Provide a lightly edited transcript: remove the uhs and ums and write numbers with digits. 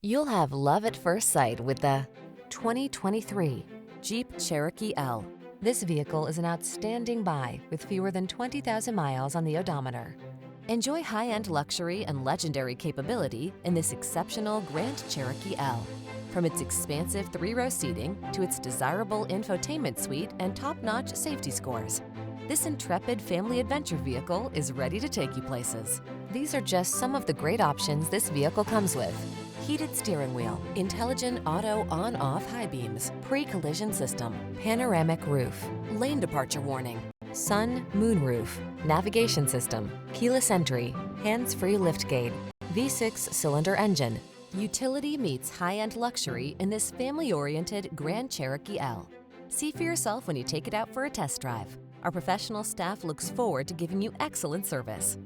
You'll have love at first sight with the 2023 Jeep Cherokee L. This vehicle is an outstanding buy with fewer than 20,000 miles on the odometer. Enjoy high-end luxury and legendary capability in this exceptional Grand Cherokee L. From its expansive three-row seating to its desirable infotainment suite and top-notch safety scores, this intrepid family adventure vehicle is ready to take you places. These are just some of the great options this vehicle comes with: heated steering wheel, intelligent auto on-off high beams, pre-collision system, panoramic roof, lane departure warning, sun, moon roof, navigation system, keyless entry, hands-free liftgate, V6 cylinder engine. Utility meets high-end luxury in this family-oriented Grand Cherokee L. See for yourself when you take it out for a test drive. Our professional staff looks forward to giving you excellent service.